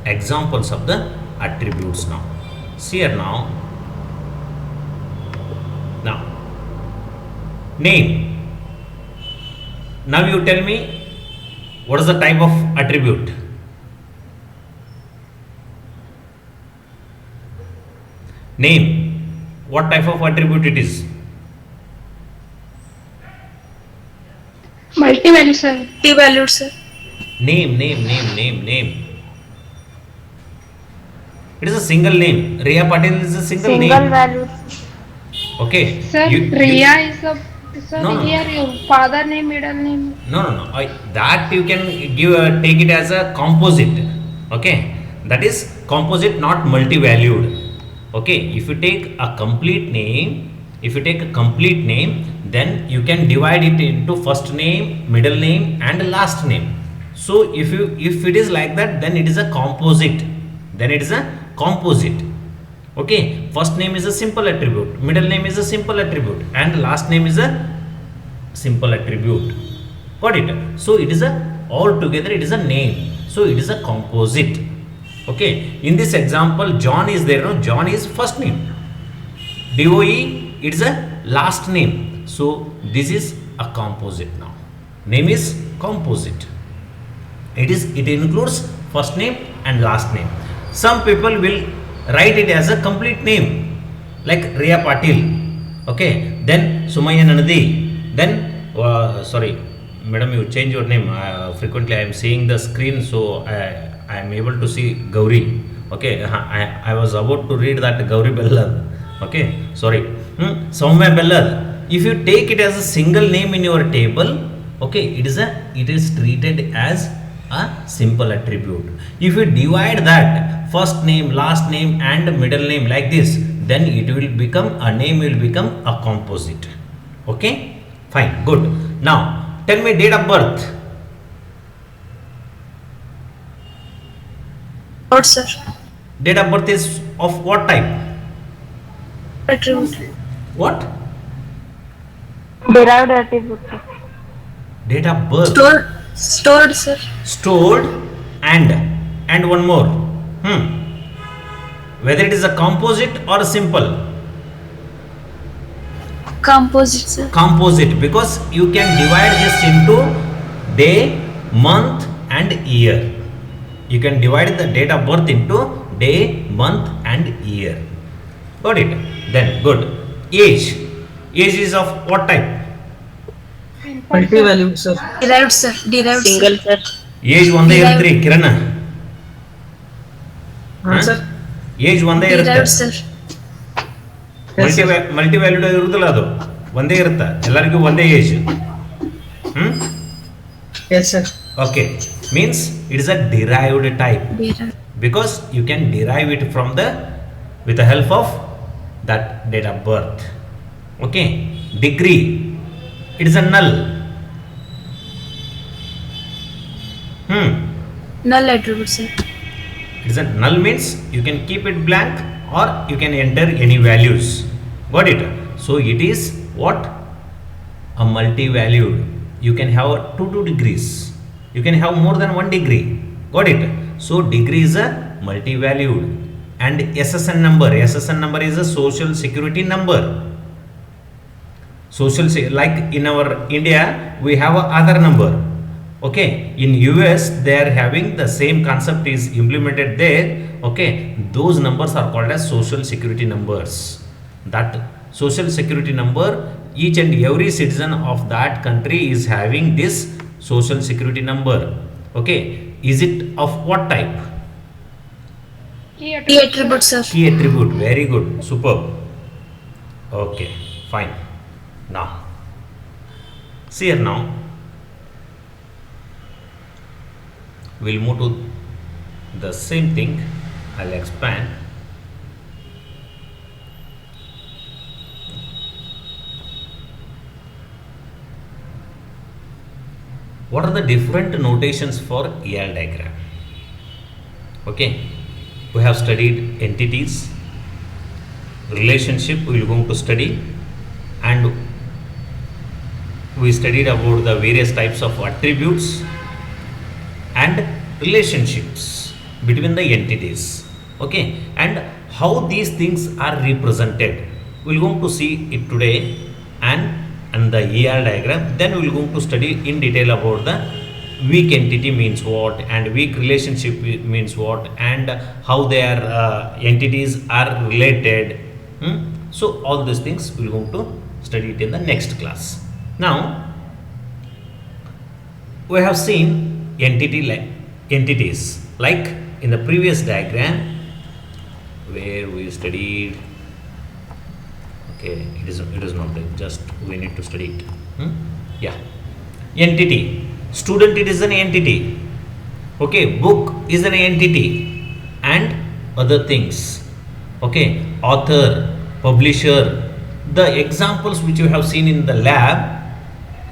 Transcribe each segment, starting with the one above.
examples of the attributes now. See here now. Now, name. Now you tell me what is the type of attribute? Name. What type of attribute it is? Multi-value, sir. Multi-valued, sir. Name. It is a single name. Riya Patil is a single name. Single value. Okay. Sir, Riya is a sir. No. Here your father name, middle name. No. That you can take it as a composite. Okay. That is composite, not multi-valued. Okay. If you take a complete name, then you can divide it into first name, middle name, and last name. So if it is like that, then it is a composite. Okay, first name is a simple attribute, middle name is a simple attribute, and last name is a simple attribute. Got it? So it is all together it is a name. So it is a composite. Okay, in this example, John is there. No, John is first name. DOE, it is a last name. So this is a composite now. Name is composite. It includes first name and last name. Some people will write it as a complete name, like Riya Patil. Okay, then Sumaya Nanadi. Then sorry, madam, you change your name. Frequently I am seeing the screen, so I am able to see Gauri. Okay, I was about to read that Gauri Bellar. Okay, sorry. Soumya Bellar. If you take it as a single name in your table, okay, it is treated as a simple attribute. If you divide that first name, last name, and middle name like this, then it will become a composite. Okay, fine, good. Now tell me date of birth. What, sir? Date of birth is of what type? Attribute. What? Derived attribute. Date of birth. Stored, sir. Stored and one more. Whether it is a composite or a simple. Composite, sir. Composite, because you can divide this into day, month, and year. You can divide the date of birth into day, month, and year. Got it? Then good. Age. Age is of what type? Multi-valued, sir. Derived, sir. Derived. Single, sir. Age ಒಂದೇ ಇರುತ್ತೆ ಕಿರಣ. Sir. Age ಒಂದೇ Derived, ಇರುತ್ತೆ. sir. ಮಲ್ಟಿವ್ಯಾಲ್ಯೂಡ್ ಇರುತ್ತಲ್ಲ, ಅದು ಒಂದೇ ಇರುತ್ತೆ, ಎಲ್ಲರಿಗೂ ಒಂದೇ age. Yes, sir. Okay, means it is a derived type, Derived. because you can derive it from with the help of that date of birth. Okay, degree, it is a null. Null attribute, sir. It is a null means you can keep it blank or you can enter any values. Got it? So it is what? A multi-valued. You can have 2 degrees. You can have more than 1 degree. Got it? So degree is a multi-valued. And SSN number. SSN number is a social security number. Like in our India, we have a other number. Okay, in US they are having the same concept is implemented there. Okay, those numbers are called as social security numbers. That social security number, each and every citizen of that country is having this social security number. Okay, is it of what type? Key attribute, sir. Key attribute. Very good, superb. Okay, fine. Now see here, now we'll move to the same thing. I'll expand. What are the different notations for EL diagram? Okay, we have studied entities, relationship we will going to study, and we studied about the various types of attributes and relationships between the entities. Okay, and how these things are represented, we're going to see it today, and the ER diagram. Then we're going to study in detail about the weak entity means what, and weak relationship means what, and how their entities are related. So all these things we're going to study it in the next class. Now we have seen entities like in the previous diagram where we studied. Okay, it is not there, just we need to study it. Yeah, entity, student, it is an entity. Okay, book is an entity, and other things. Okay, author, publisher, the examples which you have seen in the lab.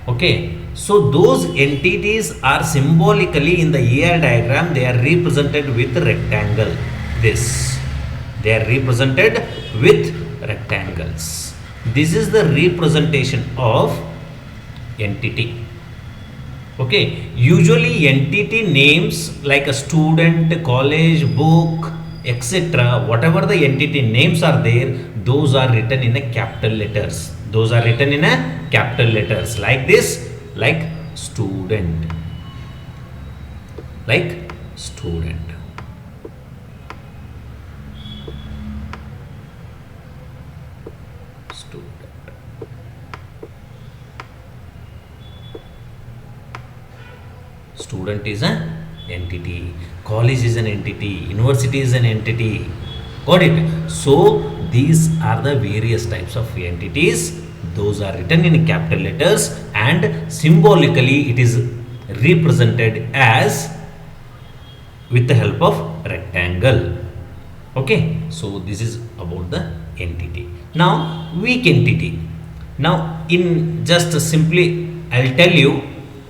Okay, so those entities are symbolically in the ER diagram, they are represented with rectangle. They are represented with rectangles. This is the representation of entity. Okay, usually entity names like a student, college, book, etc., whatever the entity names are there, those are written in a capital letters. Those are written in a capital letters like this, like student, like student. Student is an entity, college is an entity, university is an entity. Got it? So these are the various types of entities. Those are written in capital letters, and symbolically it is represented as with the help of rectangle. Okay, so this is about the entity. Now weak entity. Now in just simply I'll tell you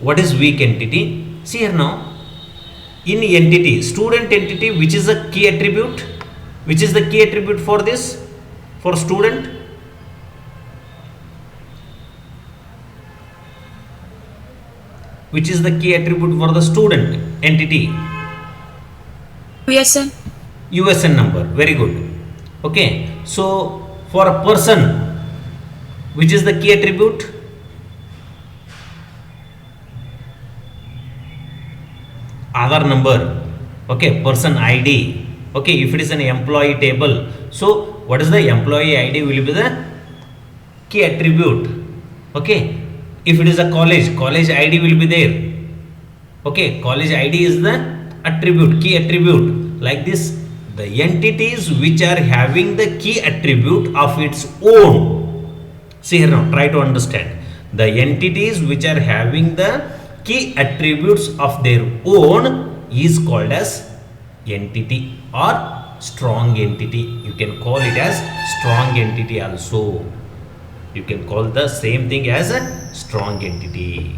what is weak entity. See here now, in entity, student entity, which is a key attribute? Which is the key attribute for this, for student? Which is the key attribute for the student entity? USN. USN number. Very good. Okay, so for a person, which is the key attribute? Aadhaar number. Okay, person ID. Okay, if it is an employee table, so what is the employee ID will be the key attribute. Okay, if it is a college ID will be there. Okay, college ID is the attribute, key attribute. Like this, the entities which are having the key attribute of its own. See here now, try to understand. The entities which are having the key attributes of their own is called as entity or strong entity. You can call it as strong entity also. You can call the same thing as a strong entity.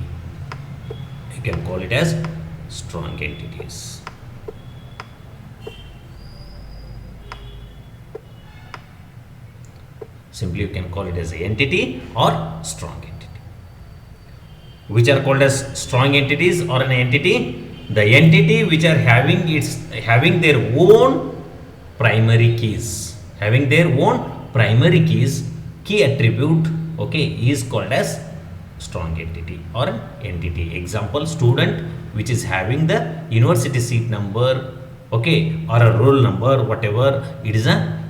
You can call it as strong entities. Simply you can call it as an entity or strong entity. Which are called as strong entities or an entity? The entity which are having their own primary keys, key attribute, okay, is called as strong entity or an entity. Example, student, which is having the university seat number, okay, or a roll number, whatever, it is a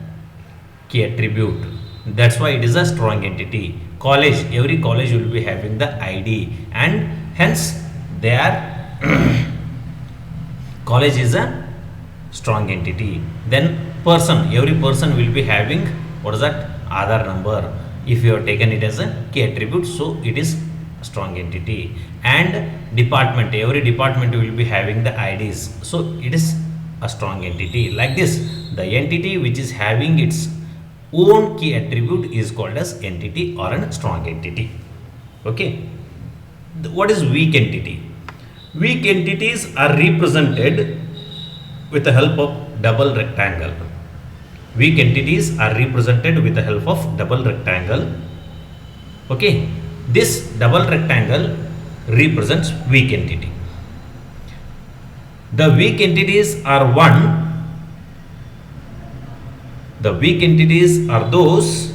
key attribute. That's why it is a strong entity. College, every college will be having the ID, and hence they are college is a strong entity. Then person, every person will be having, what is that, Aadhaar number. If you have taken it as a key attribute, so it is a strong entity. And department, every department will be having the IDs, so it is a strong entity. Like this, the entity which is having its own key attribute is called as entity or a strong entity. Okay, what is weak entity? Weak entities are represented with the help of double rectangle. Weak entities are represented with the help of double rectangle. Okay, this double rectangle represents weak entity. The weak entities are the weak entities are those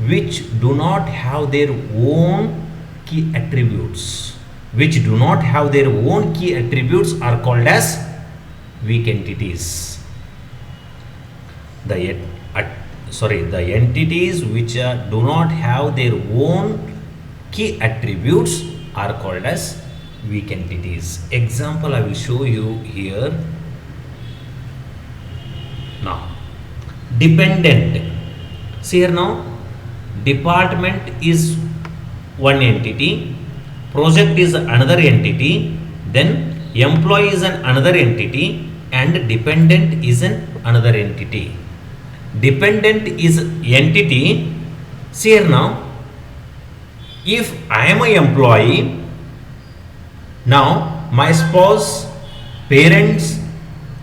which do not have their own key attributes. Which do not have their own key attributes are called as weak entities. The entities which do not have their own key attributes are called as weak entities. Example I will show you here. Now, dependent. See here now, department is one entity, project is another entity, then employee is another entity, and dependent is another entity. Dependent is entity. See here now, if I am an employee, now my spouse, parents,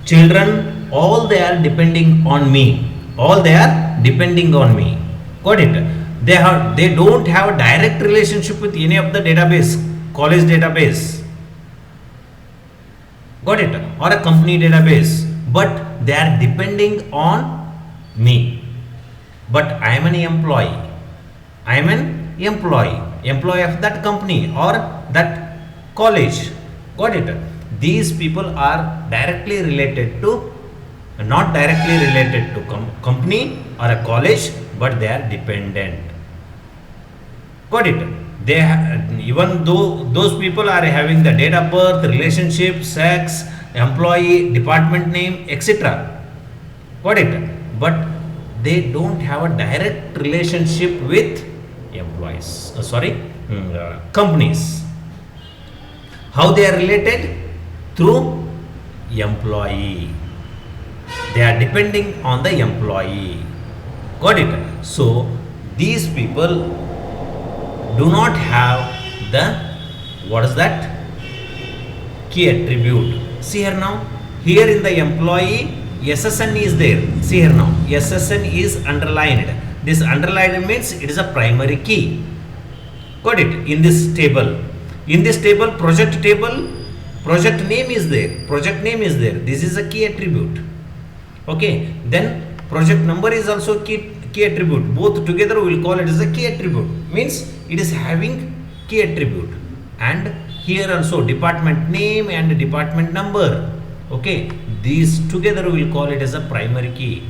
children, all they are depending on me. All they are depending on me. Got it? They don't have a direct relationship with any of the database, college database. Got it? Or a company database. But they are depending on me. But I am an employee. I am an employee of that company or that college. Got it? These people are directly related to, not directly related to company or a college, but they are dependent. Got it? Even though those people are having the date of birth, relationship, sex, employee, department name, etc. Got it? But they don't have a direct relationship with employees. Companies. How they are related? Through employee. They are depending on the employee. Got it? So these people do not have the, what is that? Key attribute. See here now, here in the employee, SSN is there. See here now, SSN is underlined. This underlined means it is a primary key. Got it? In this table. In this table, project name is there. Project name is there. This is a key attribute. Okay. Then project number is also key attribute. Both together we will call it as a key attribute. Means it is having key attribute. And here also department name and department number. Okay. These together we will call it as a primary key.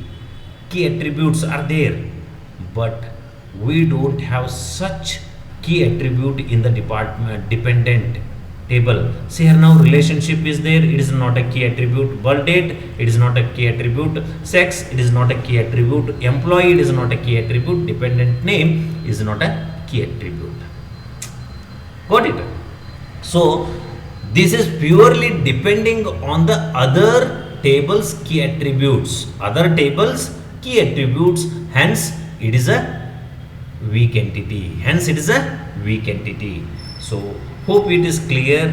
Key attributes are there. But we don't have such key attribute in the department dependent table. See here now, relationship is there, it is not a key attribute. Birth date, it is not a key attribute. Sex, it is not a key attribute. Employee, it is not a key attribute. Dependent name is not a key attribute. Got it? So this is purely depending on the other tables key attributes. Other tables key attributes, hence it is a weak entity. Hence it is a weak entity. So hope it is clear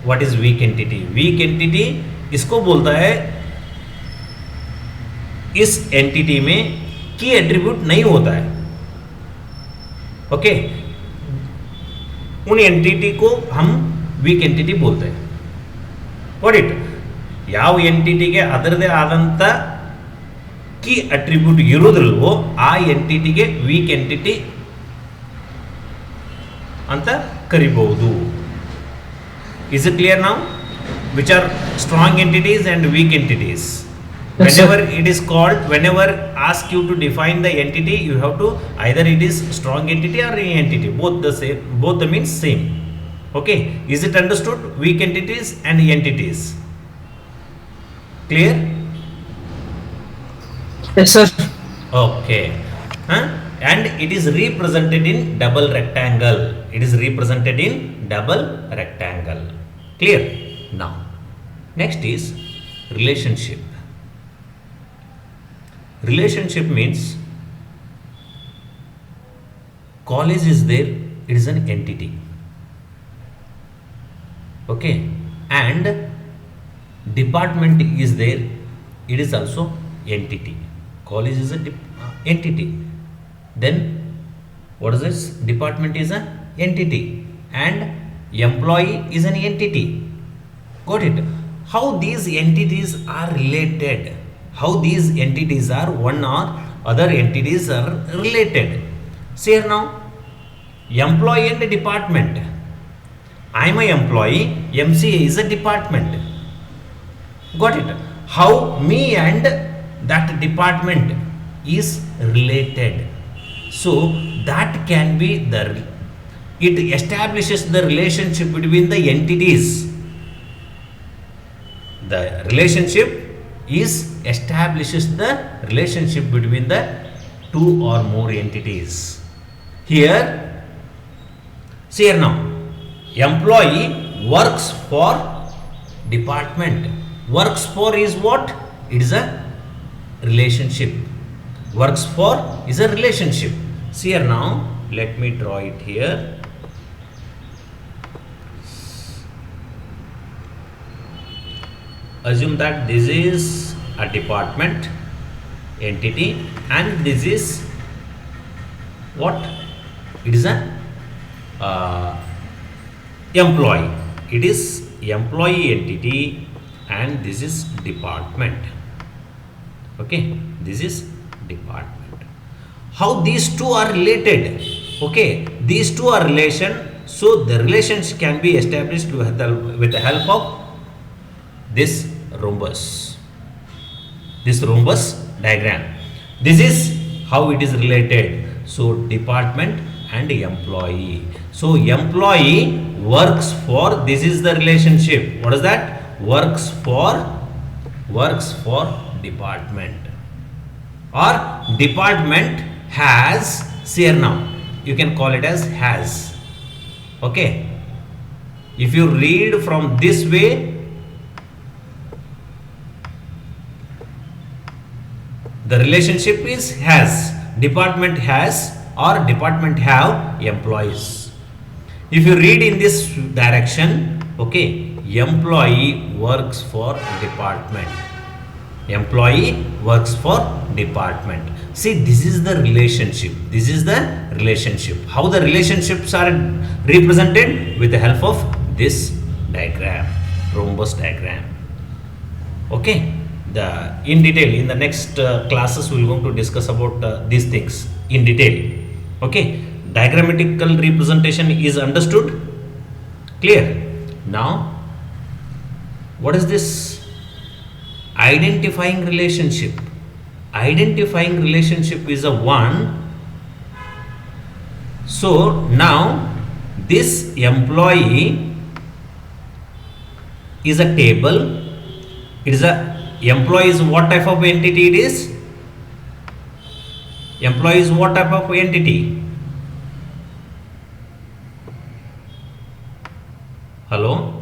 what is weak entity. Weak entity इसको बोलता है इस entity में की attribute नहीं होता है. Okay, उन एंटिटी को हम वीक एंटिटी बोलते हैं. Got it? ಯಾವ ಎಂಟಿಟಿಗೆ ಅದರದೇ ಆದಂತ ಕೀ ಅಟ್ರಿಬ್ಯೂಟ್ ಇರೋದಿಲ್ವೋ ಆ ಎಂಟಿಟಿಗೆ ವೀಕ್ ಎಂಟಿಟಿ ಅಂತ ಕರಿಬಹುದು. Is it clear now? Which are strong entities and weak entities? Whenever it is called, whenever ask you to define the entity, you have to either it is strong entity or any entity. Both the same, both the means same. Okay, is it understood? Weak entities and entities. Clear? Yes, sir. Okay. And it is represented in double rectangle. It is represented in double rectangle. Clear? Now, next is relationship. Relationship means college is there, it is an entity. Okay, and department is there, it is also entity. College is a entity. Then what is this? Department is an entity and employee is an entity. Got it? how these entities are related, how these entities are one or other entities are related. See here now, employee and department. I am a employee, MCA is a department. Got it? How me and that department is related. So that can be the, it establishes the relationship between the entities. The relationship is establishes the relationship between the two or more entities. Here, see here now, employee works for department. Works for is what? It is a relationship. Works for is a relationship. See here now, let me draw it here. Assume that this is a department entity and this is what? It is a employee. It is employee entity and this is department. Okay, this is department. How these two are related? Okay, these two are relation. So the relations can be established with the help of this rhombus diagram. This is how it is related. So department and employee. So employee works for, this is the relationship. What is that? Works for department, or department has, see here now, you can call it as has. Okay, if you read from this way, the relationship is has, department has or department have employees. If you read in this direction, okay, employee works for department. Employee works for department. See, this is the relationship. This is the relationship. How the relationships are represented? With the help of this diagram, rhombus diagram. Okay. In detail, in the next classes, we are going to discuss about these things in detail. Okay. Diagrammatical representation is understood? Clear? Now, what is this identifying relationship? Identifying relationship is a one. So now this employee is a table. It is a, employee is what type of entity it is? Employee is what type of entity? Hello?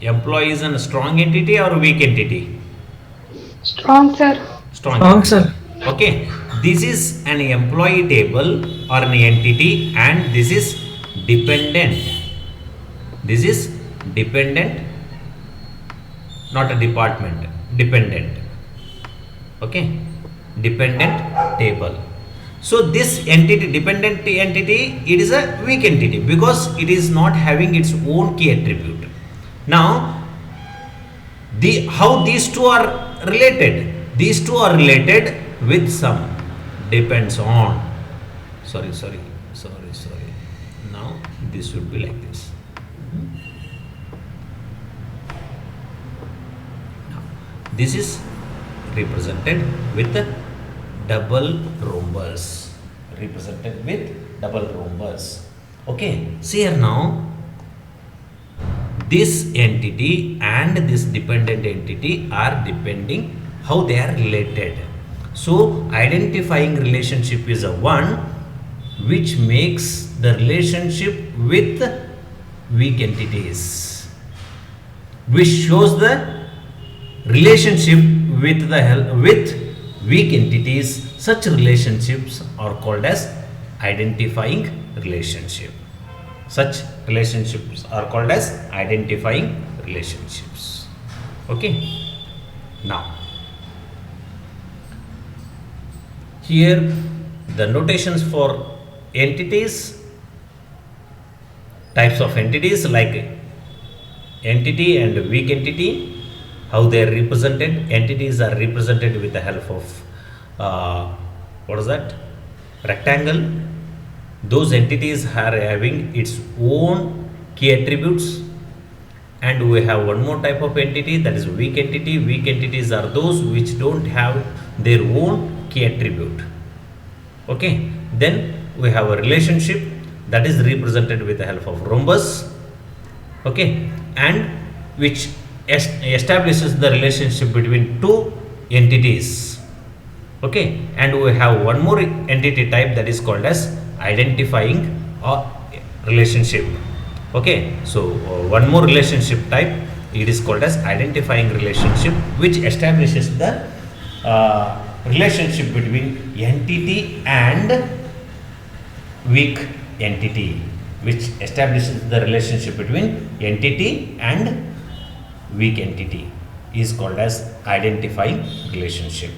Employee is a strong entity or weak entity? Strong, sir. Strong, Strong, sir. Okay. This is an employee table or an entity and this is dependent. This is dependent, not a department, dependent. Okay. Dependent table. So this entity, dependent entity, it is a weak entity because it is not having its own key attribute. Now, how these two are related? These two are related with some, depends on, sorry. Now, this should be like this. Now, this is represented with the double rhombus. Represented with double rhombus. Okay, see here now. This entity and this dependent entity are depending how they are related. So identifying relationship is a one which makes the relationship with weak entities, which shows the relationship with weak entities. Such relationships are called as identifying relationship. Such relationships are called as identifying relationships. Okay. Now, here the notations for entities, types of entities like entity and weak entity, how they are represented. Entities are represented with the help of what is that, rectangle. Those entities are having its own key attributes. And we have one more type of entity, that is weak entity. Weak entities are those which don't have their own key attribute. Okay, then we have a relationship that is represented with the help of rhombus. Okay, and which establishes the relationship between two entities. Okay, and we have one more entity type that is called as identifying relationship. Okay, so one more relationship type, it is called as identifying relationship, which establishes the relationship between entity and weak entity, which establishes the relationship between entity and weak entity, is called as identifying relationship.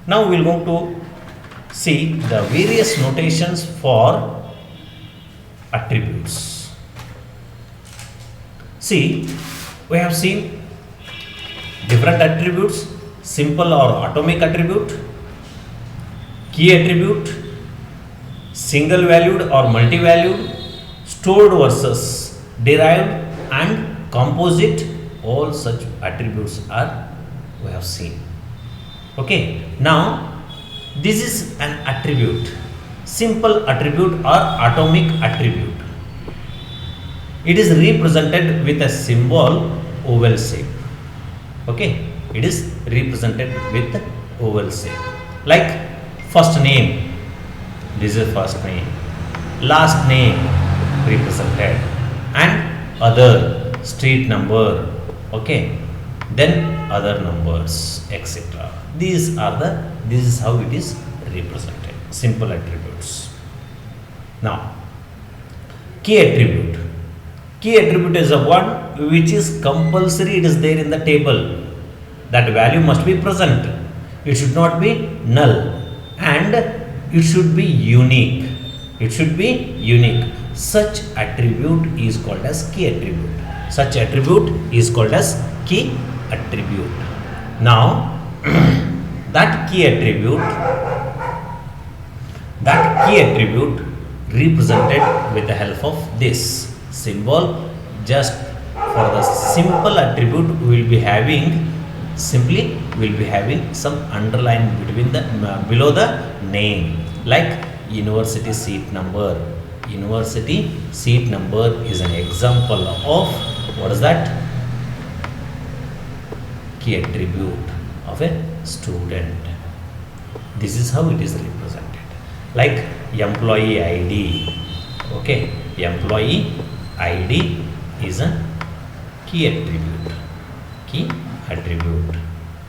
Now we will go to see the various notations for attributes. See, we have seen different attributes: simple or atomic attribute, key attribute, single valued or multi-valued, stored versus derived, and composite. All such attributes are we have seen. Okay, now this is an attribute, simple attribute or atomic attribute. It is represented with a symbol oval shape. Okay, it is represented with oval shape, like first name, this is first name, last name represented, and other, street number. Okay, then other numbers, etc. This is how it is represented, simple attributes. Now key attribute. Key attribute is a one which is compulsory, it is there in the table. That value must be present. It should not be null, and it should be unique. It should be unique. Such attribute is called as key attribute. Such attribute is called as key attribute. Now that key attribute represented with the help of this symbol. Just for the simple attribute, we will be having some underline between the below the name, like university seat number. University seat number is an example of what is that, key attribute of a student. This is how it is represented. Like employee ID. Okay, employee ID is a key attribute. Key attribute.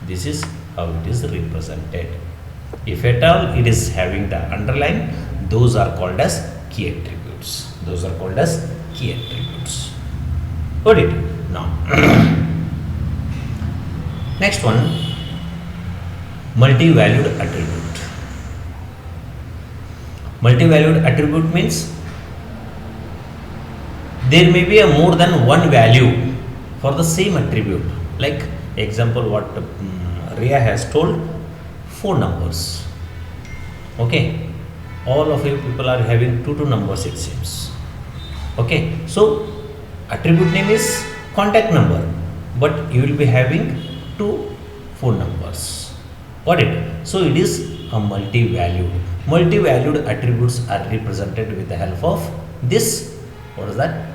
This is how it is represented. If at all it is having the underline, those are called as key attributes. Those are called as key attributes. Got it? Now next one, multi-valued attribute. Multi-valued attribute means there may be a more than one value for the same attribute. Like example, what Ria has told, 4 numbers. Okay, all of you people are having 2 numbers, it seems. Okay, so attribute name is contact number, but you will be having 2 phone numbers. Got it? So it is a multi-valued. Multi-valued attributes are represented with the help of this, what is that,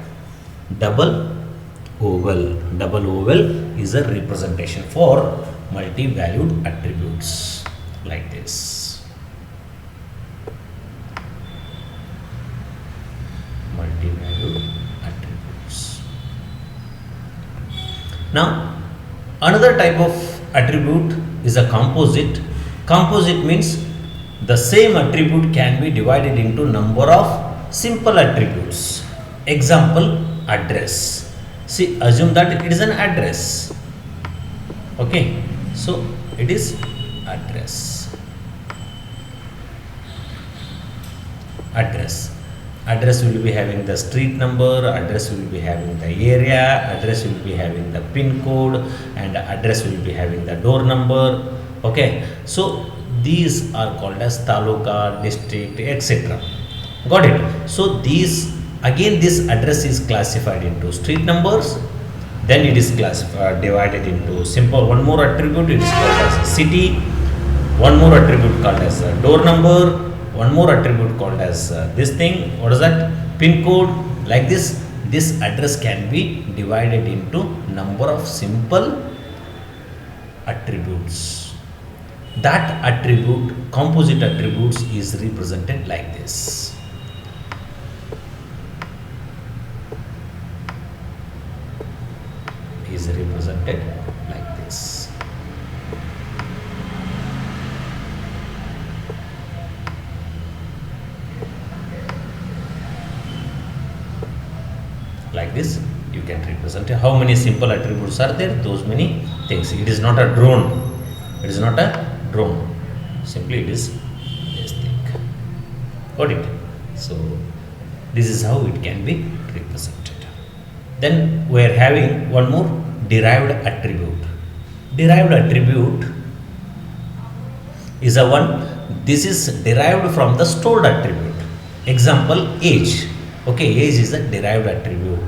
double oval. Double oval is a representation for multi-valued attributes, like this. Multi-valued attributes. Now another type of attribute is a composite. Composite means the same attribute can be divided into number of simple attributes. Example, address. See, assume that it is an address. Okay, so it is address. Address. Address will be having the street number, address will be having the area, address will be having the pin code, and address will be having the door number. Okay, so these are called as taluka, district, etc. Got it? So these, again this address is classified into street numbers, then it is classified divided into simple one more attribute, it is called as city, one more attribute called as door number, one more attribute called as this thing, what is that, pin code. Like this address can be divided into number of simple attributes. That attribute, composite attributes, is represented like this. Is represented like this. Like this you can represent how many simple attributes are there, those many things. It is not a drone, it is not a drone, simply it is this thing. Got it? So this is how it can be represented. Then we are having one more derived attribute. Derived attribute is a one, this is derived from the stored attribute. Example, age. Okay, age is a derived attribute,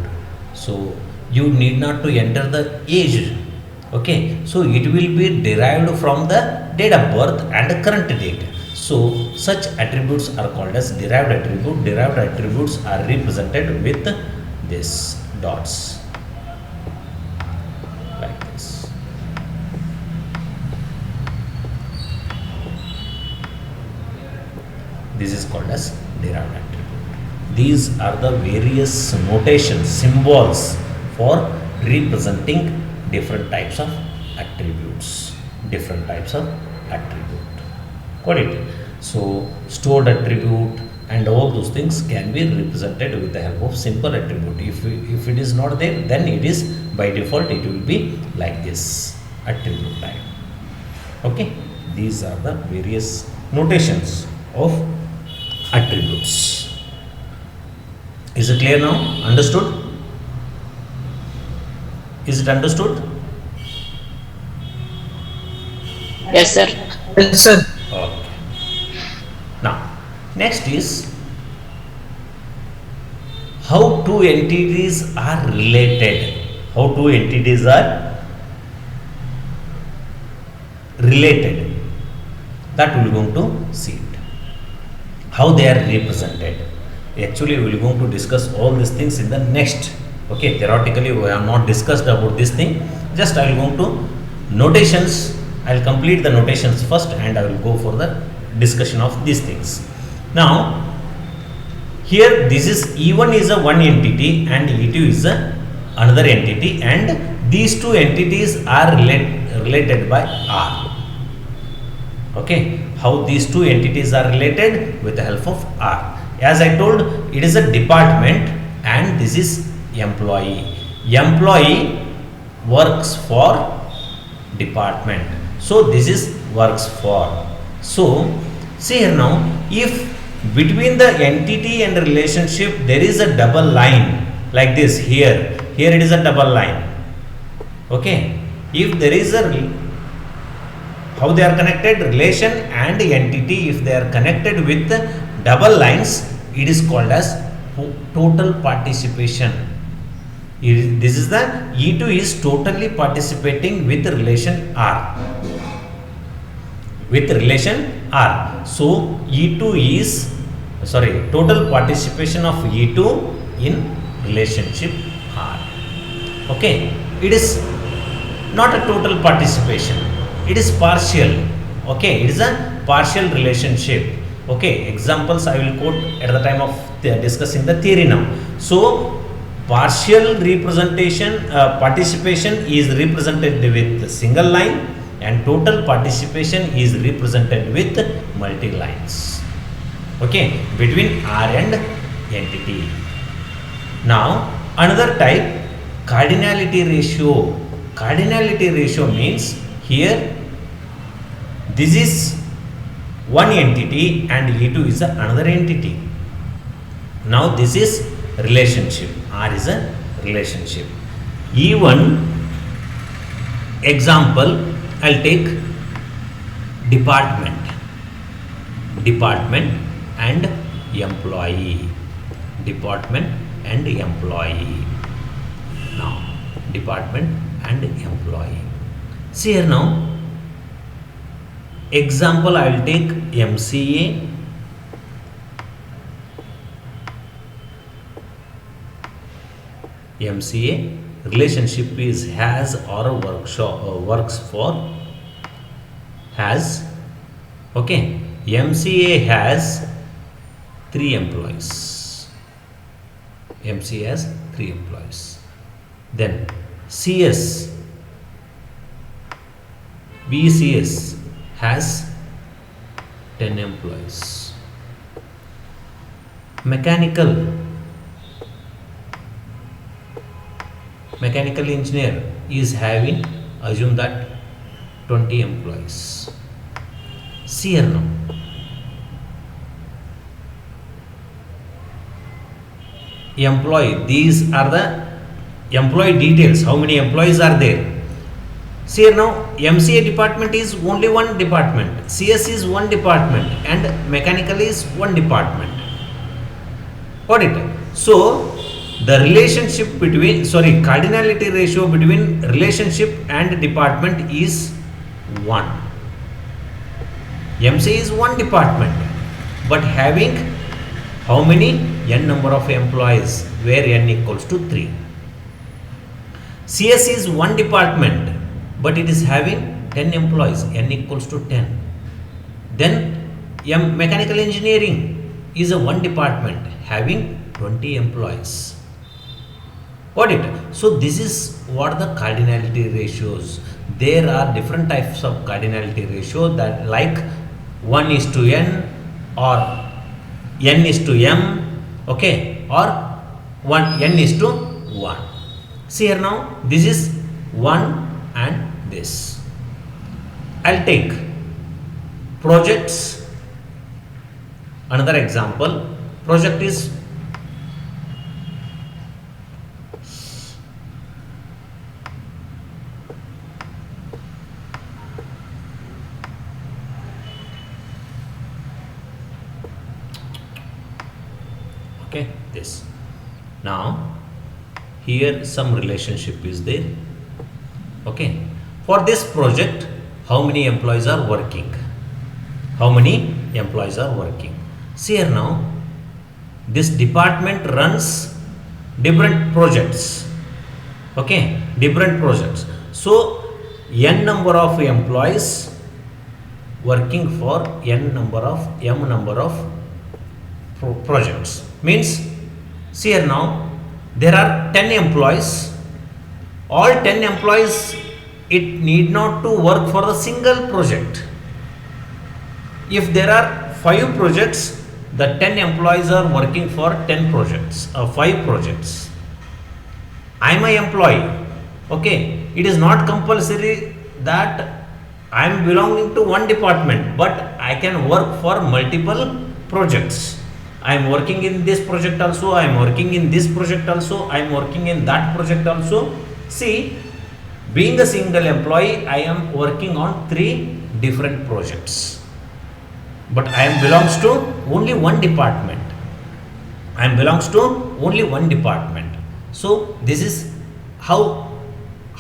so you need not to enter the age. Okay, so it will be derived from the date of birth and the current date. So such attributes are called as derived attribute. Derived attributes are represented with this dots, like this. This is called as derived attribute. These are the various notations, symbols for representing different types of attributes. Different types of attribute. Got it? So stored attribute and all those things can be represented with the help of simple attribute. If it is not there, then it is by default it will be like this attribute type. Okay, these are the various notations of attributes. Is it clear now? Understood? Is it understood? Yes, sir. Yes, sir. Okay. Now, next is how two entities are related. How two entities are related. That we are going to see it. How they are represented. Actually, we are going to discuss all these things in the next. Okay, theoretically we have not discussed about this thing. Just I will go to notations. I will complete the notations first and I will go for the discussion of these things. Now, here this is E1 is a one entity and E2 is a another entity, and these two entities are related by R. Okay, how these two entities are related? With the help of R. As I told, it is a department and this is employee. Employee works for department. So this is works for. So see here now, if between the entity and the relationship there is a double line like this, here it is a double line. Okay, if there is a, how they are connected, relation and entity, if they are connected with double lines, it is called as total participation. This is the E2 is totally participating with relation R. With relation R. So E2 is, sorry, total participation of E2 in relationship R. Okay, it is not a total participation, it is partial. Okay, it is a partial relationship. Okay, examples I will quote at the time of discussing the theory now. So partial representation, participation is represented with single line and total participation is represented with multi lines. Okay, between R and entity. Now another type, cardinality ratio. Cardinality ratio means here this is one entity and E2 is another entity. Now this is relationship. R is a relationship. Even example, I'll take department. Department and employee. Department and employee. Now, department and employee. See here now. Example, I will take MCA. MCA relationship is has or works for has. Okay, MCA has 3 employees. MCA has 3 employees. Then CS, BCS has 10 employees. Mechanical engineer is having, assume that 20 employees. See here now. Employee, these are the employee details. How many employees are there? See here now, MCA department is only one department, CS is one department, and mechanical is one department. Got it? So the relationship between, cardinality ratio between relationship and department is 1. MCA is one department, but having how many? N number of employees, where N equals to 3. CS is one department, but it is having 10 employees, N equals to 10. Then mechanical engineering is a one department having 20 employees. Got it? So this is what the cardinality ratios. There are different types of cardinality ratio, that like 1 is to N or N is to M, okay, or 1 N is to 1. See here now, this is 1 and this. I'll take projects. Another example, project is okay, this. Now here some relationship is there. Okay, for this project, how many employees are working? How many employees are working? See here now, this department runs different projects. Okay, different projects. So N number of employees working for M number of projects. Means, see here now, there are 10 employees. All 10 employees, it need not to work for a single project. If there are 5 projects, the 10 employees are working for 10 projects or 5 projects. I am an employee. Okay, it is not compulsory that I am belonging to one department, but I can work for multiple projects. I am working in this project also, I am working in this project also, I am working in that project also. See, being a single employee, I am working on 3 different projects, but I am belongs to only one department. I am belongs to only one department. So this is how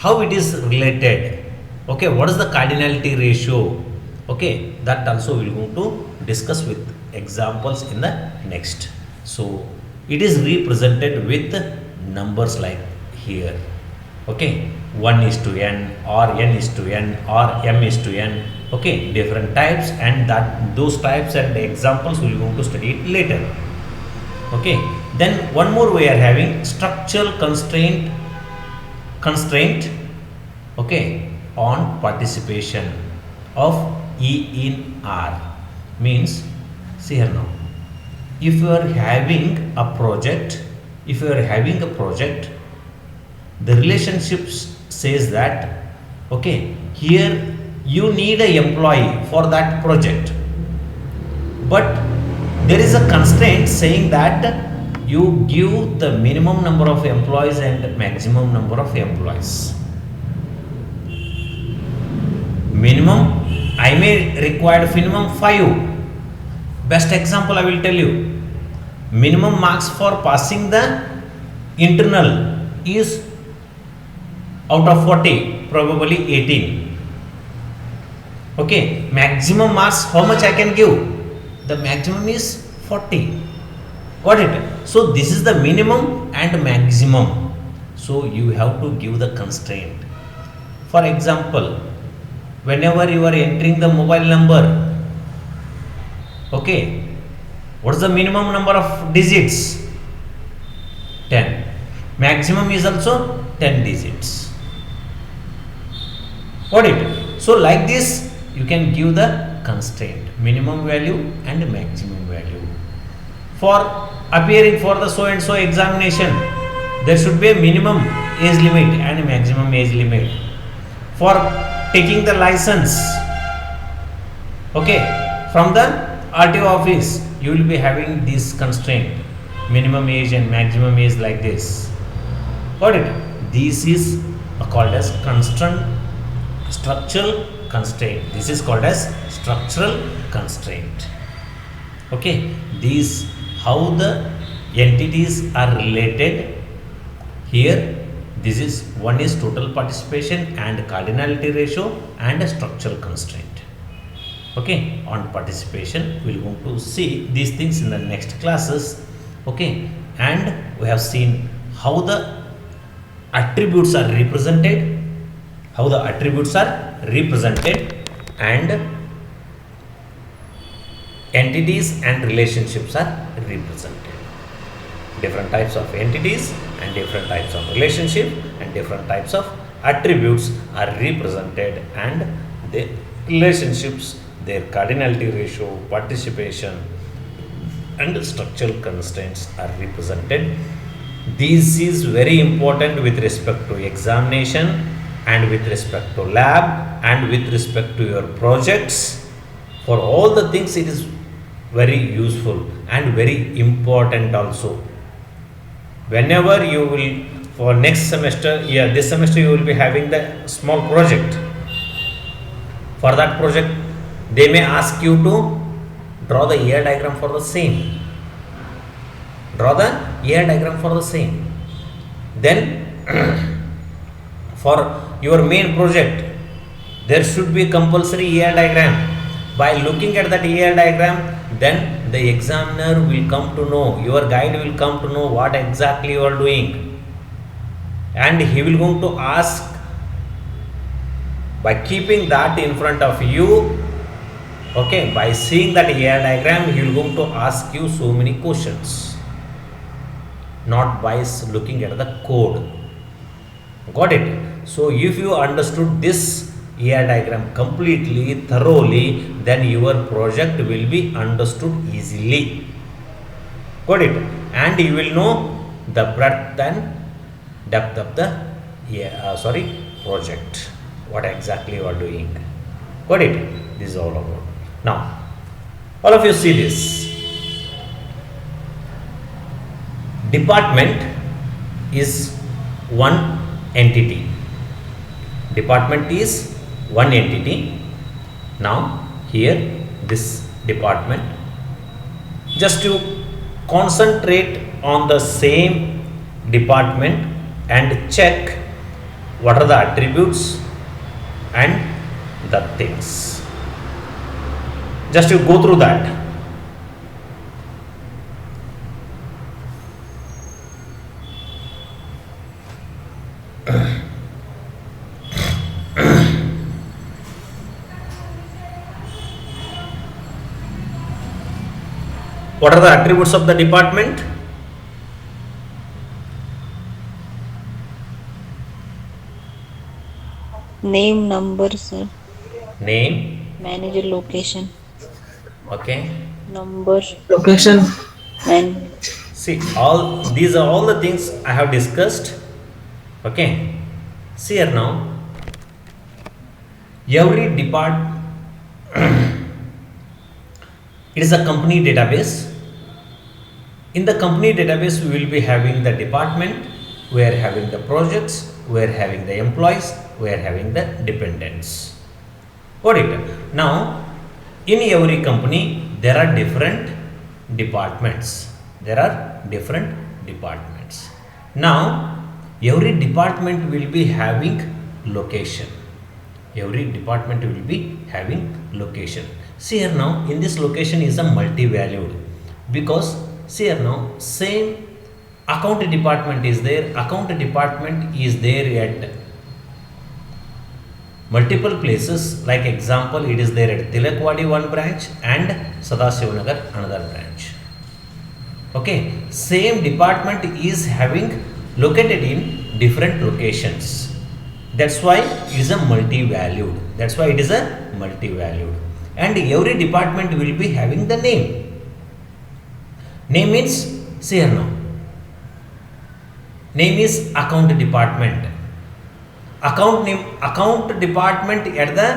it is related. Okay, what is the cardinality ratio? Okay, that also we are going to discuss with examples in the next. So it is represented with numbers like here. Okay, 1 is to N or N is to N or M is to N. Okay, different types, and that those types and the examples we are going to study it later. Okay, then one more we are having structural constraint. Okay, on participation of E in R. Means, see here now, if you are having a project, the relationships says that, okay, here you need a employee for that project, but there is a constraint saying that you give the minimum number of employees and maximum number of employees. Minimum, I may require minimum 5. Best example I will tell you. Minimum marks for passing the internal is out of 40, probably 18. Okay, maximum marks, how much I can give? The maximum is 40. Got it? So this is the minimum and maximum. So you have to give the constraint. For example, whenever you are entering the mobile number, okay, what is the minimum number of digits? 10. Maximum is also 10 digits. Got it? So like this, you can give the constraint, minimum value and maximum value. For appearing for the so and so examination, there should be a minimum age limit and maximum age limit. For taking the license, okay, from the RTO office, you will be having this constraint, minimum age and maximum age, like this. Got it? This is called as structural constraint. This is called as structural constraint. Okay, these how the entities are related here. This is one is total participation and cardinality ratio and a structural constraint. Okay, on participation we will going to see these things in the next classes. Okay, and we have seen how the attributes are represented, and entities and relationships are represented. Different types of entities and different types of relationship and different types of attributes are represented, and the relationships, their cardinality ratio, participation and structural constraints are represented. This is very important with respect to examination and with respect to lab and with respect to your projects. For all the things it is very useful and very important also. Whenever you will, for next semester, this semester you will be having the small project. For that project, they may ask you to draw the ER diagram for the same. Then for your main project, there should be compulsory ER diagram. By looking at that ER diagram, then the examiner will come to know, your guide will come to know what exactly you are doing, and he will going to ask, by keeping that in front of you, okay, by seeing that ER diagram, he will going to ask you so many questions, not by looking at the code. Got it? So if you understood this ER diagram completely, thoroughly, then your project will be understood easily. Got it? And you will know the breadth and depth of the project, what exactly you are doing. Got it? This is all about. Now, all of you see this. Department is one entity. Department is one entity. Now here this department, just to concentrate on the same department and check what are the attributes and the things. Just to go through that. What are the attributes of the department? Name, number, sir. Name. Manager, location. Okay. Number. Location. And See, all these are all the things I have discussed. Okay. See here now. Every department, it is a company database. In the company database, we will be having the department, we are having the projects, we are having the employees, we are having the dependents. Got it? Now, in every company, there are different departments. There are different departments. Now, every department will be having location. Every department will be having location. See here now, in this location is a multi-valued, because see here now, same account department is there. Account department is there at multiple places. Like example, it is there at Tilakwadi one branch and Sadasivanagar another branch. Okay, same department is having located in different locations. That's why it is a multi-valued. That's why it is a multi-valued. And every department will be having the name. Name means, see here now, name is account department. Account name, account department at the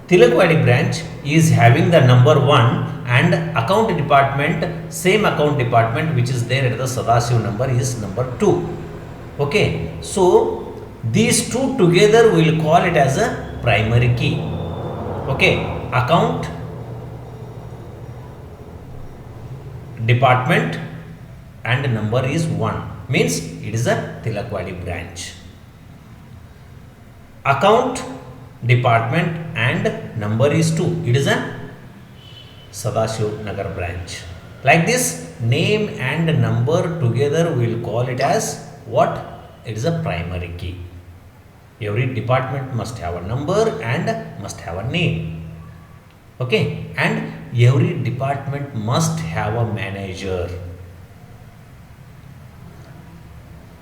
Tilakwadi branch is having the number 1, and account department, same account department which is there at the Sadasiv number is number 2. Okay, so these two together we will call it as a primary key. Okay, account department and number is 1, means it is a Tilakwadi branch. Account department and number is 2, it is a Sadashiv Nagar branch. Like this, name and number together we will call it as what? It is a primary key. Every department must have a number and must have a name. Okay, and every department must have a manager.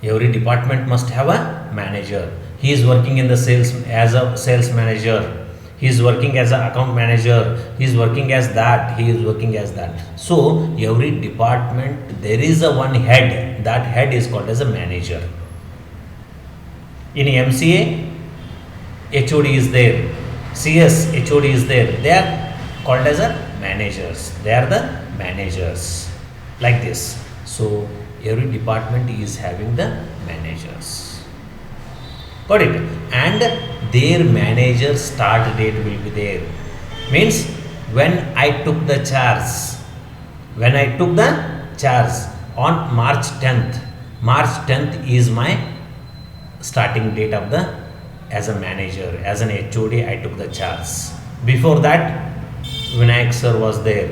Every department must have a manager. He is working in the sales as a sales manager. He is working as an account manager. He is working as that. He is working as that. So every department there is a one head. That head is called as a manager. In MCA, HOD is there. CS, HOD is there. They are called as a managers. They are the managers. Like this. So every department is having the managers. Got it? And their manager start date will be there. Means when I took the charge. When I took the charge on March 10th. March 10th is my starting date of the as a manager, as an HOD I took the charge. Before that, Vinayak sir was there.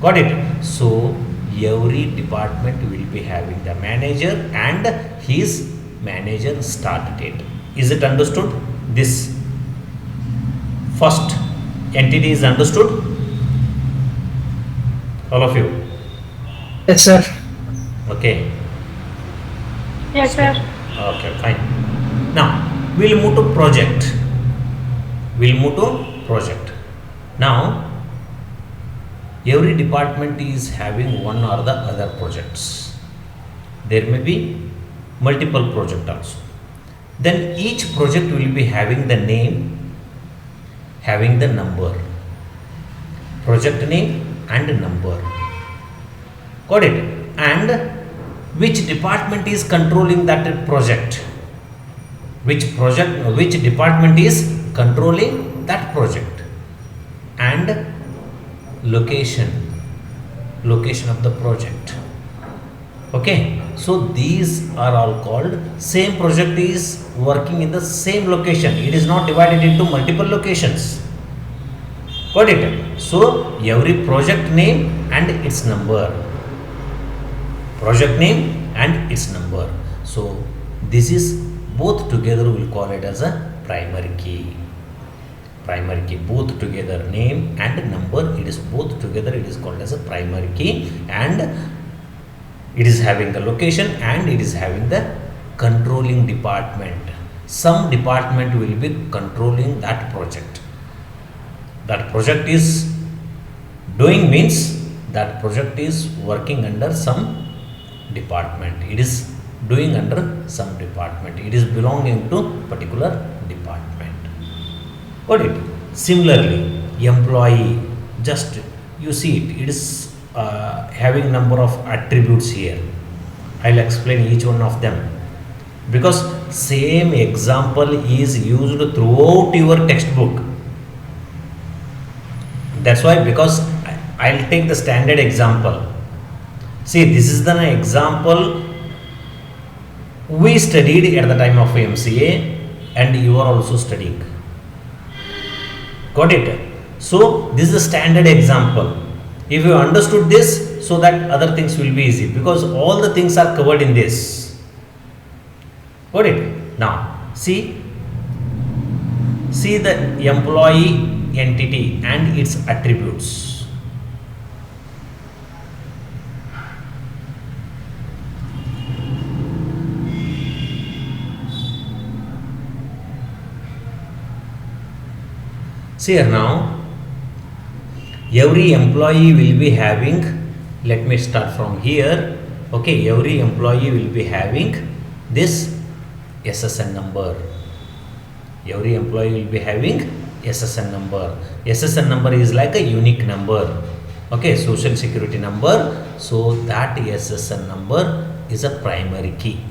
Got it? So every department will be having the manager and his manager start date. Is it understood? This first entity is understood? All of you? Yes, sir. Okay. Yes, sir. Okay, fine. Now we'll move to project. We'll move to project. Now every department is having one or the other projects. There may be multiple project also. Then each project will be having the name, having the number. Project name and number. Got it? And which department is controlling that project? Which department is controlling that project? And location of the project. Okay, so these are all called, same project is working in the same location. It is not divided into multiple locations. Got it? So every project name and its number. Project name and its number. So this is both together, we will call it as a primary key. Primary key, both together, name and number, it is both together, it is called as a primary key, and it is having the location and it is having the controlling department. Some department will be controlling that project. That project is doing means that project is working under some department. It is doing under some department. It is belonging to particular department. Got it? Similarly, employee, just you see it, it is having number of attributes here. I'll explain each one of them, because same example is used throughout your textbook. That's why, because I'll take the standard example. See, this is the example we studied at the time of MCA, and you are also studying. Got it? So this is a standard example. If you understood this, so that other things will be easy, because all the things are covered in this. Got it? Now see the employee entity and its attributes. See here now, every employee will be having, let me start from here. Okay, every employee will be having this SSN number. Every employee will be having SSN number. SSN number is like a unique number. Okay, social security number. So that SSN number is a primary key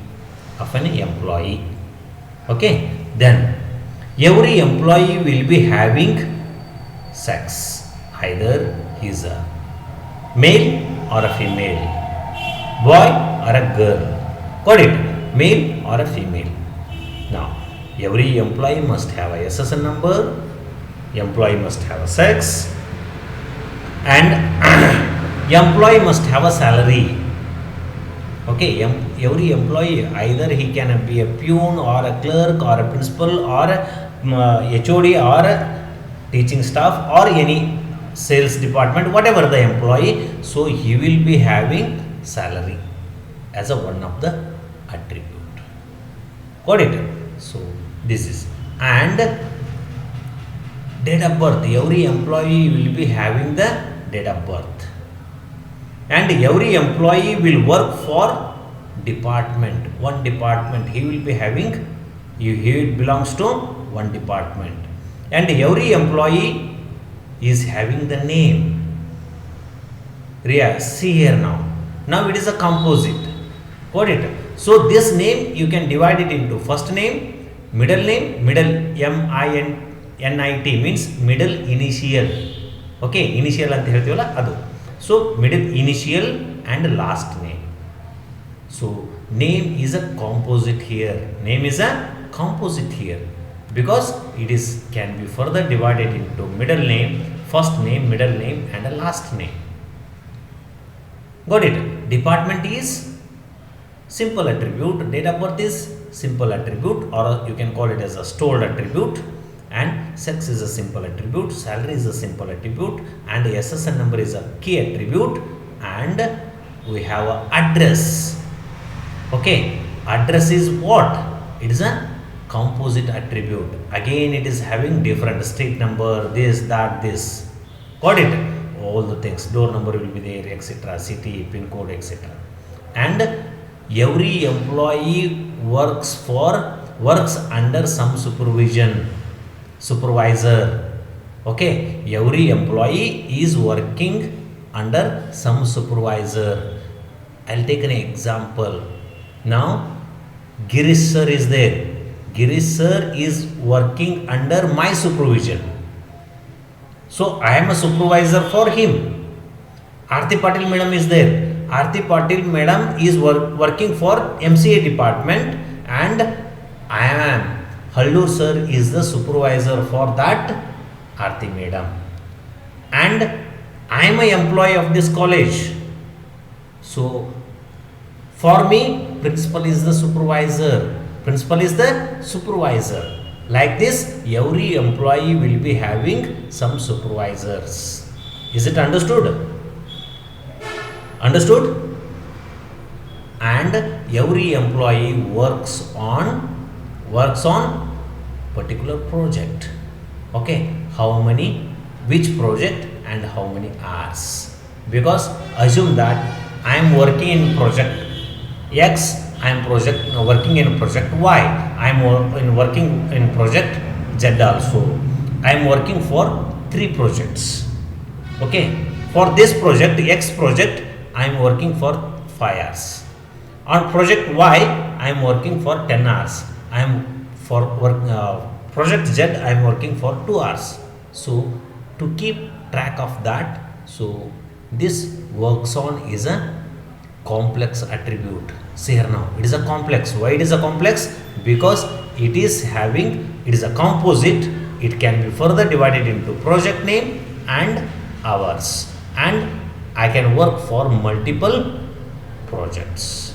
of an employee. Okay, then every employee will be having sex, either he is a male or a female, boy or a girl. Got it? Male or a female. Now every employee must have a SSN number, employee must have a sex, and employee must have a salary. Okay, every employee, either he can be a peon or a clerk or a principal or a HOD or a teaching staff or any sales department, whatever the employee, so he will be having salary as a one of the attribute. Got it? So this is, and date of birth, every employee will be having the date of birth, and every employee will work for department, one department he will be having, he belongs to one department, and every employee is having the name. Ria, see here now it is a composite. Got it? So this name you can divide it into first name, middle MINNIT means middle initial. Okay, initial anta heltivalla adu. So middle initial and last name. So name is a composite here. Name is a composite here, because it is can be further divided into middle name, first name, middle name and a last name. Got it? Department is simple attribute, date of birth is simple attribute, or you can call it as a stored attribute, and sex is a simple attribute, salary is a simple attribute, and SSN number is a key attribute, and we have a address. Okay, address is what? It is a composite attribute. Again, it is having different street number, this, that, this. Got it? All the things, door number will be there, etc., city, pin code, etc. And every employee works under some supervisor. Okay, every employee is working under some supervisor. I'll take an example. Now Girish sir is there. Girish sir is working under my supervision, so I am a supervisor for him. Aarti Patil madam is there. Aarti Patil madam is working for MCA department, and I am, Hallur sir is the supervisor for that Aarti madam, and I am an employee of this college. So for me, principal is the supervisor. Principal is the supervisor. Like this, every employee will be having some supervisors. Is it understood? Understood? And every employee works on particular project. Okay, how many, which project and how many hours? Because assume that I am working in project X, I am working in project Y, I am working in project Z also. I am working for 3 projects. Okay, For this project, X project, I am working for 5 hours. On project Y, I am working for 10 hours. I am for project Z, I am working for 2 hours. So to keep track of that, so this works on is a complex attribute. See here now, it is a complex. Why it is a complex? Because it is a composite. It can be further divided into project name and hours, and I can work for multiple projects.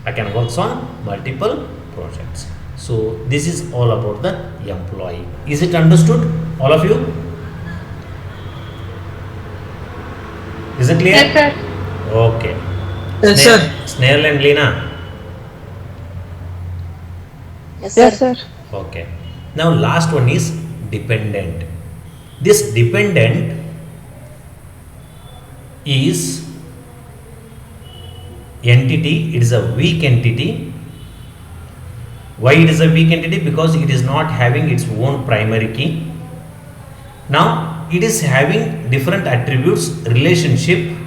I can work on multiple projects. So this is all about the employee. Is it understood, all of you? Is it clear? Yes, sir. Okay. Yes, sir. Snail and Lena. Yes, Yes, sir. sir. Okay. Now last one is dependent. This dependent is entity. It is a weak entity. Why it is a weak entity? Because it is not having its own primary key. Now it is having different attributes, relationship.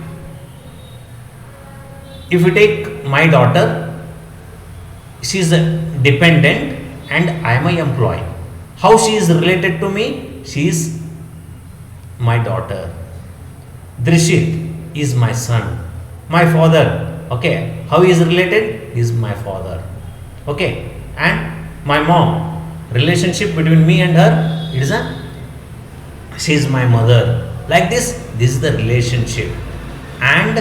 If you take my daughter, she is a dependent and I am a employee. How she is related to me? She is my daughter. Drishit is my son. My father, okay, how he is related? He is my father, okay. And my mom, relationship between me and her, it is she is my mother. Like this is the relationship. And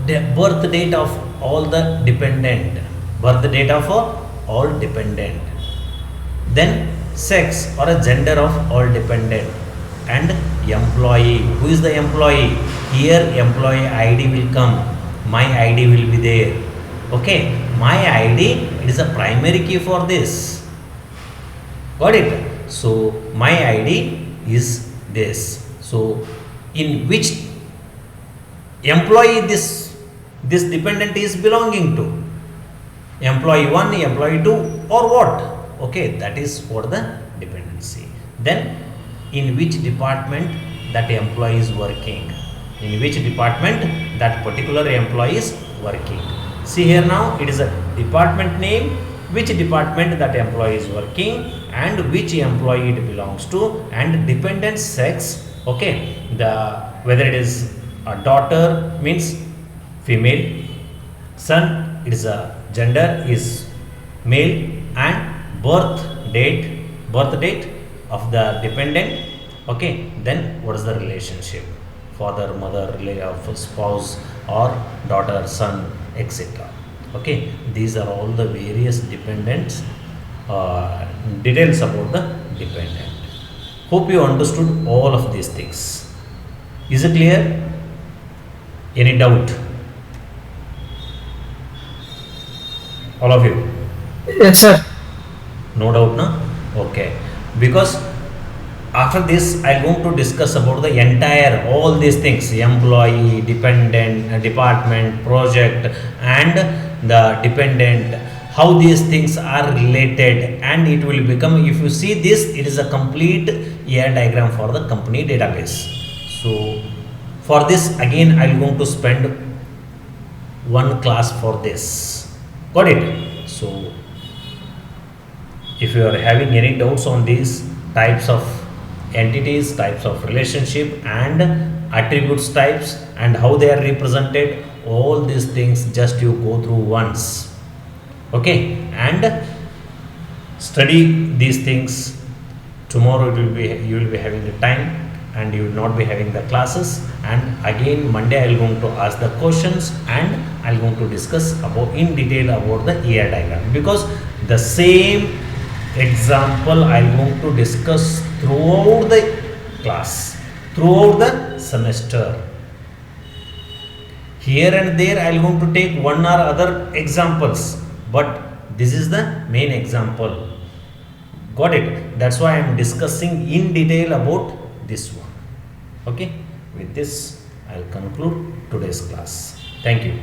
the birth date of all the dependent, birth date of all dependent. Then sex or a gender of all dependent, and employee. Who is the employee? Here employee ID will come. My ID will be there. Okay, my ID, it is a primary key for this. Got it? So my ID is this. So in which employee this dependent is belonging to? Employee 1, employee 2, or what? Okay, that is for the dependency. Then in which department that employee is working? In which department that particular employee is working? See here now, it is a department name, which department that employee is working, and which employee it belongs to, and dependent sex. Okay, whether it is a daughter means female, son, it is a gender is male, and birth date of the dependent. Okay, then what is the relationship? Father, mother, spouse, or daughter, son, etc. Okay, these are all the various dependents, details about the dependent. Hope you understood all of these things. Is it clear? Any doubt? All of you? Yes, sir. No doubt, no? Okay. Because after this, I am going to discuss about the entire, all these things, employee, dependent, department, project, and the dependent, how these things are related, and it will become, if you see this, it is a complete ER diagram for the company database. So for this, again, I am going to spend one class for this. Got it? So if you are having any doubts on these types of entities, types of relationship, and attributes types, and how they are represented, all these things just you go through once. Okay, and study these things. Tomorrow you will be having the time, and you will not be having the classes, and again Monday I will going to ask the questions, and I will going to discuss about in detail about the ER diagram, because the same example I am going to discuss throughout the class, throughout the semester. Here and there I am going to take one or other examples, but this is the main example. Got it? That's why I am discussing in detail about this one. Okay, with this I will conclude today's class. Thank you.